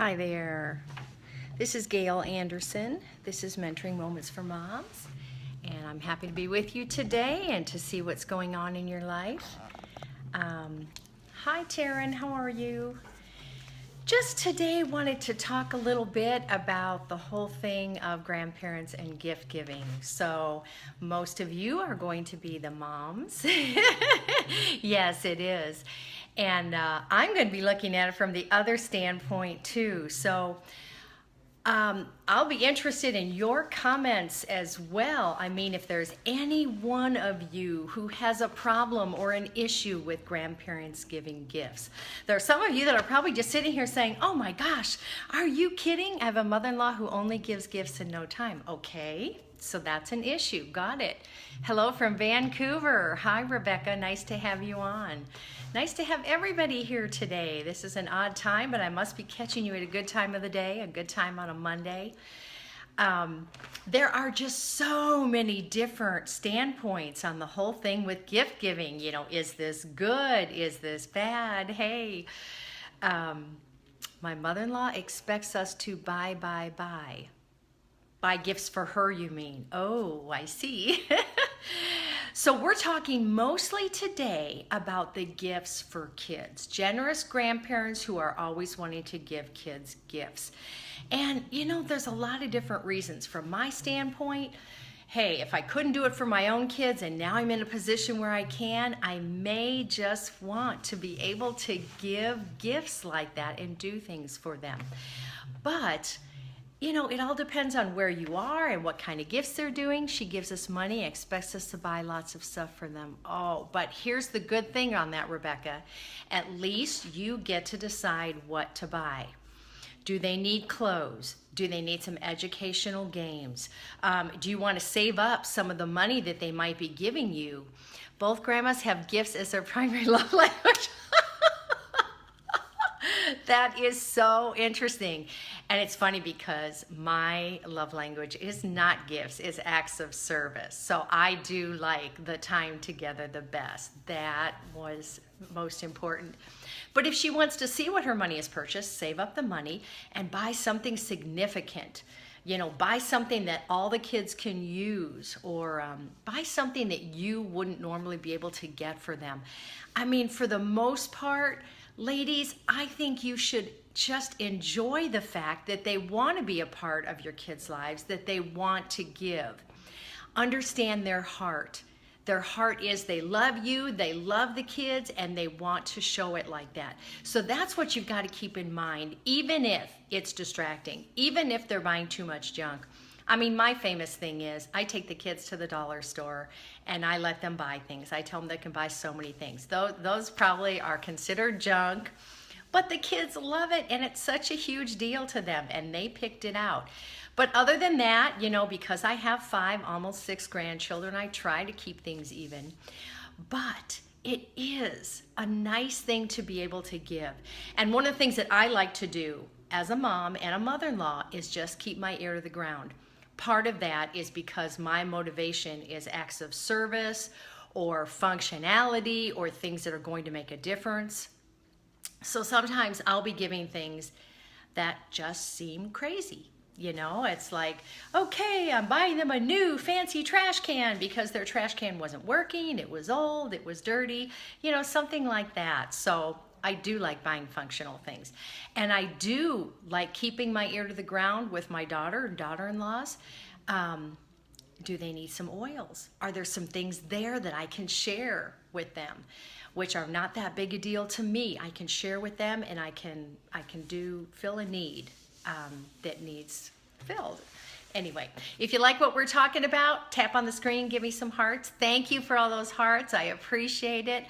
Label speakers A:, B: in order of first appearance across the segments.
A: Hi there. This is Gail Anderson. This is Mentoring Moments for Moms. And I'm happy to be with you today and to see what's going on in your life. Hi Taryn, how are you? Just today wanted to talk a little bit about the whole thing of grandparents and gift giving. So most of you are going to be the moms. Yes, it is. And I'm going to be looking at it from the other standpoint too. So I'll be interested in your comments as well. I mean, if there's any one of you who has a problem or an issue with grandparents giving gifts. There are some of you that are probably just sitting here saying, oh my gosh, are you kidding? I have a mother-in-law who only gives gifts in no time. Okay, so that's an issue. Got it. Hello from Vancouver. Hi, Rebecca. Nice to have you on. Nice to have everybody here today. This is an odd time, but I must be catching you at a good time of the day, a good time on a Monday. There are just so many different standpoints on the whole thing with gift giving. You know, is this good? Is this bad? Hey, my mother-in-law expects us to buy gifts for her, you mean? Oh, I see. So we're talking mostly today about the gifts for kids. Generous grandparents who are always wanting to give kids gifts. And you know, there's a lot of different reasons. From my standpoint, hey, if I couldn't do it for my own kids and now I'm in a position where I can, I may just want to be able to give gifts like that and do things for them. But you know, it all depends on where you are and what kind of gifts they're doing. She gives us money, expects us to buy lots of stuff for them. Oh, but here's the good thing on that, Rebecca. At least you get to decide what to buy. Do they need clothes? Do they need some educational games? Do you want to save up some of the money that they might be giving you? Both grandmas have gifts as their primary love language. That is so interesting. And it's funny because my love language is not gifts, it's acts of service. So I do like the time together the best. That was most important. But if she wants to see what her money is purchased, save up the money and buy something significant. You know, buy something that all the kids can use, or buy something that you wouldn't normally be able to get for them. I mean, for the most part, ladies, I think you should just enjoy the fact that they want to be a part of your kids' lives, that they want to give. Understand their heart. Their heart is they love you, they love the kids, and they want to show it like that. So that's what you've got to keep in mind, even if it's distracting, even if they're buying too much junk. I mean, my famous thing is I take the kids to the dollar store and I let them buy things. I tell them they can buy so many things. Those probably are considered junk, but the kids love it and it's such a huge deal to them and they picked it out. But other than that, you know, because I have 5, almost 6 grandchildren, I try to keep things even. But it is a nice thing to be able to give. And one of the things that I like to do as a mom and a mother-in-law is just keep my ear to the ground. Part of that is because my motivation is acts of service or functionality or things that are going to make a difference. So sometimes I'll be giving things that just seem crazy. You know, it's like, okay, I'm buying them a new fancy trash can because their trash can wasn't working, it was old, it was dirty, you know, something like that. So I do like buying functional things. And I do like keeping my ear to the ground with my daughter and daughter-in-laws. Do they need some oils? Are there some things there that I can share with them, which are not that big a deal to me? I can share with them and I can fill a need that needs filled. Anyway, if you like what we're talking about, tap on the screen, give me some hearts. Thank you for all those hearts. I appreciate it.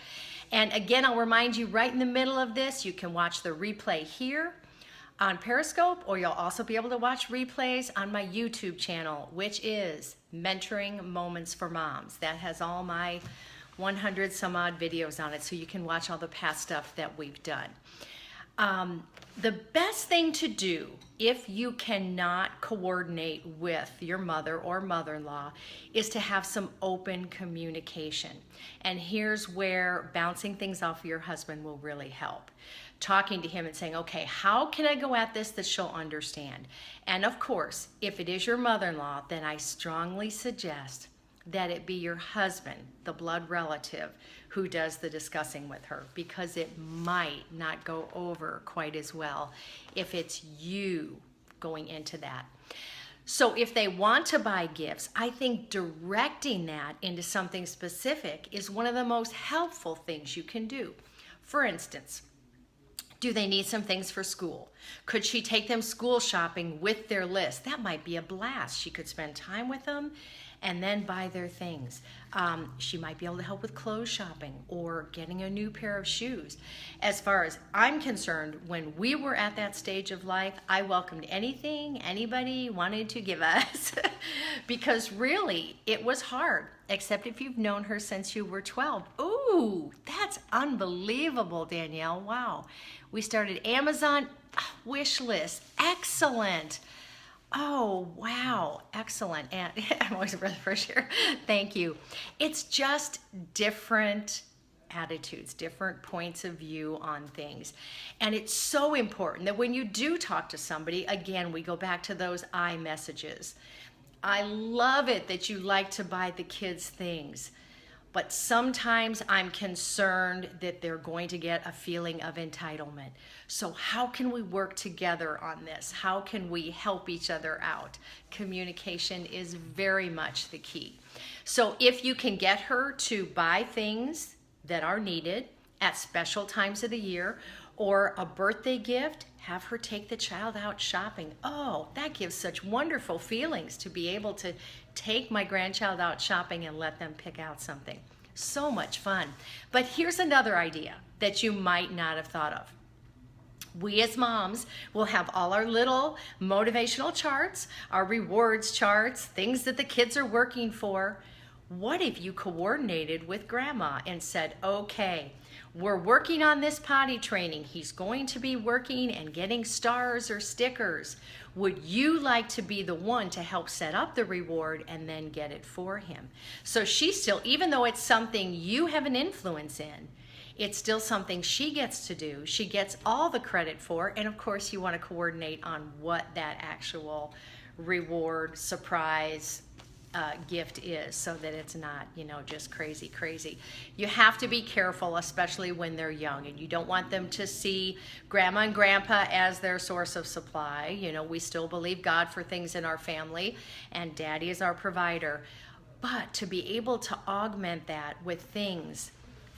A: And again, I'll remind you right in the middle of this, you can watch the replay here on Periscope, or you'll also be able to watch replays on my YouTube channel, which is Mentoring Moments for Moms. That has all my 100 some odd videos on it, so you can watch all the past stuff that we've done. The best thing to do if you cannot coordinate with your mother or mother-in-law is to have some open communication. And here's where bouncing things off of your husband will really help. Talking to him and saying, okay, how can I go at this that she'll understand? And of course, if it is your mother-in-law, then I strongly suggest that it be your husband, the blood relative, who does the discussing with her, because it might not go over quite as well if it's you going into that. So if they want to buy gifts, I think directing that into something specific is one of the most helpful things you can do. For instance, do they need some things for school? Could she take them school shopping with their list? That might be a blast. She could spend time with them and then buy their things. She might be able to help with clothes shopping or getting a new pair of shoes. As far as I'm concerned, when we were at that stage of life, I welcomed anything anybody wanted to give us because really it was hard, except if you've known her since you were 12. Ooh, that's unbelievable, Danielle. Wow. We started Amazon wish list. Excellent. Oh, wow. Excellent. And I'm always a breath of fresh air. Thank you. It's just different attitudes, different points of view on things. And it's so important that when you do talk to somebody, again, we go back to those I messages. I love it that you like to buy the kids things, but sometimes I'm concerned that they're going to get a feeling of entitlement. So how can we work together on this? How can we help each other out? Communication is very much the key. So if you can get her to buy things that are needed at special times of the year, or a birthday gift, have her take the child out shopping. Oh, that gives such wonderful feelings to be able to take my grandchild out shopping and let them pick out something. So much fun. But here's another idea that you might not have thought of. We as moms will have all our little motivational charts, our rewards charts, things that the kids are working for. What if you coordinated with grandma and said, okay, we're working on this potty training. He's going to be working and getting stars or stickers. Would you like to be the one to help set up the reward and then get it for him? So she still, even though it's something you have an influence in, it's still something she gets to do. She gets all the credit for, and of course you want to coordinate on what that actual reward, surprise, gift is, so that it's not, just crazy. You have to be careful, especially when they're young, and you don't want them to see grandma and grandpa as their source of supply. We still believe God for things in our family, and daddy is our provider. But to be able to augment that with things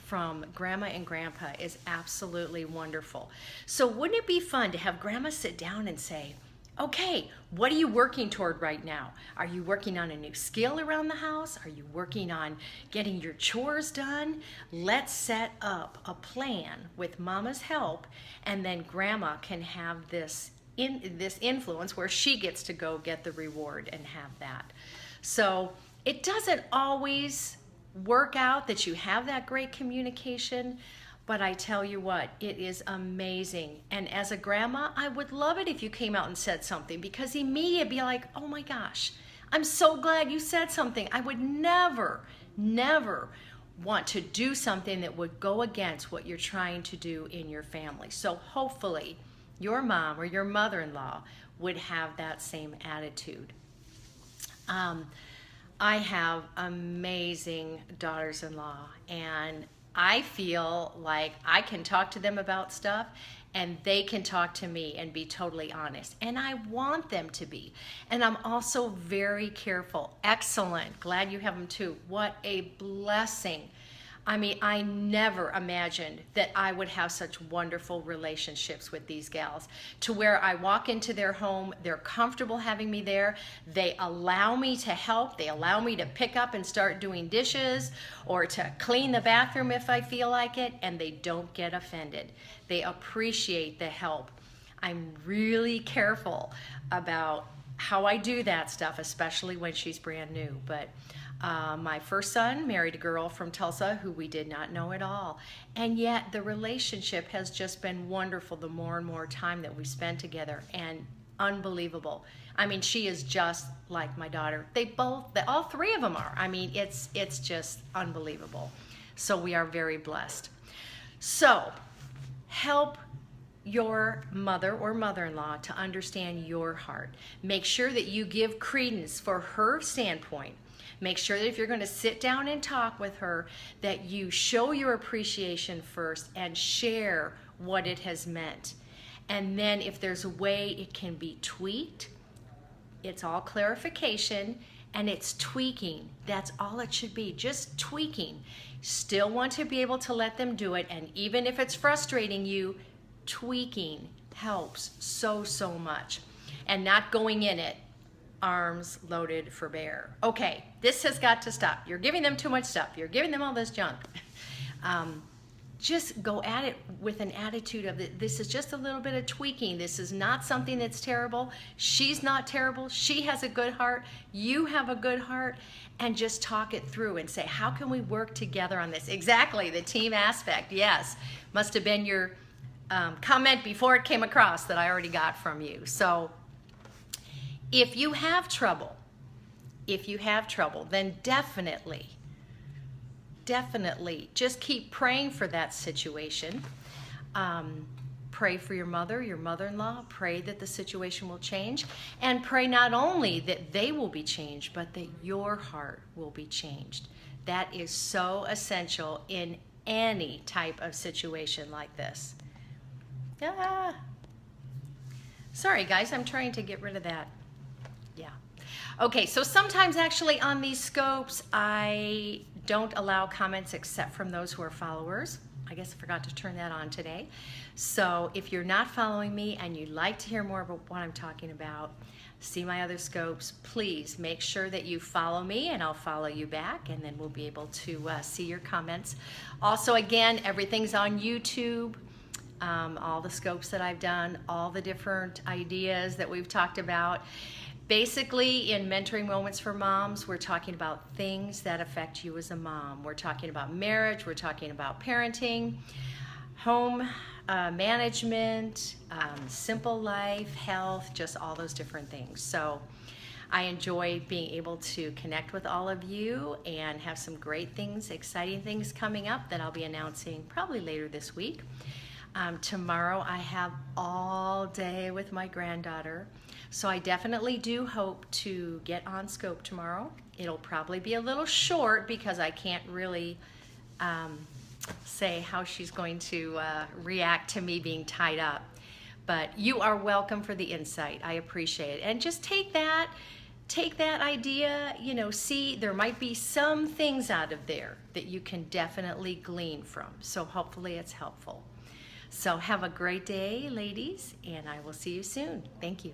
A: from grandma and grandpa is absolutely wonderful. So wouldn't it be fun to have grandma sit down and say, okay, what are you working toward right now? Are you working on a new skill around the house? Are you working on getting your chores done? Let's set up a plan with mama's help, and then grandma can have this influence where she gets to go get the reward and have that. So it doesn't always work out that you have that great communication, but I tell you what, it is amazing. And as a grandma, I would love it if you came out and said something, because immediately it'd be like, oh my gosh, I'm so glad you said something. I would never want to do something that would go against what you're trying to do in your family. So hopefully your mom or your mother-in-law would have that same attitude. I have amazing daughters-in-law, and I feel like I can talk to them about stuff and they can talk to me and be totally honest. And I want them to be. And I'm also very careful. Excellent. Glad you have them too. What a blessing. I mean, I never imagined that I would have such wonderful relationships with these gals, to where I walk into their home, they're comfortable having me there, they allow me to help, they allow me to pick up and start doing dishes or to clean the bathroom if I feel like it, and they don't get offended. They appreciate the help. I'm really careful about how I do that stuff, especially when she's brand new, but My first son married a girl from Tulsa who we did not know at all. And yet the relationship has just been wonderful the more and more time that we spend together, and unbelievable. I mean, she is just like my daughter. All three of them are. I mean, it's just unbelievable. So we are very blessed. So help your mother or mother-in-law to understand your heart. Make sure that you give credence for her standpoint. Make sure that if you're going to sit down and talk with her, that you show your appreciation first and share what it has meant. And then if there's a way it can be tweaked, it's all clarification and it's tweaking. That's all it should be, just tweaking. Still want to be able to let them do it, and even if it's frustrating you, tweaking helps so, so much. And not going in it arms loaded for bear. Okay, this has got to stop. You're giving them too much stuff. You're giving them all this junk. Just go at it with an attitude of this is just a little bit of tweaking. This is not something that's terrible. She's not terrible. She has a good heart. You have a good heart. And just talk it through and say, how can we work together on this? Exactly, the team aspect. Yes, must have been your comment before it came across that I already got from you. So if you have trouble, then definitely just keep praying for that situation. Pray for your mother, your mother-in-law. Pray that the situation will change. And pray not only that they will be changed, but that your heart will be changed. That is so essential in any type of situation like this. Sorry, guys, I'm trying to get rid of that. Yeah. Okay, so sometimes actually on these scopes, I don't allow comments except from those who are followers. I guess I forgot to turn that on today. So if you're not following me and you'd like to hear more about what I'm talking about, see my other scopes, please make sure that you follow me and I'll follow you back, and then we'll be able to see your comments. Also, again, everything's on YouTube. All the scopes that I've done, all the different ideas that we've talked about. Basically, in Mentoring Moments for Moms, we're talking about things that affect you as a mom. We're talking about marriage, we're talking about parenting, home management, simple life, health, just all those different things. So I enjoy being able to connect with all of you and have some great things, exciting things coming up that I'll be announcing probably later this week. Tomorrow I have all day with my granddaughter, so I definitely do hope to get on scope tomorrow. It'll probably be a little short because I can't really say how she's going to react to me being tied up. But you are welcome for the insight. I appreciate it. And just take that idea, you know, see there might be some things out of there that you can definitely glean from. So hopefully it's helpful. So have a great day, ladies, and I will see you soon. Thank you.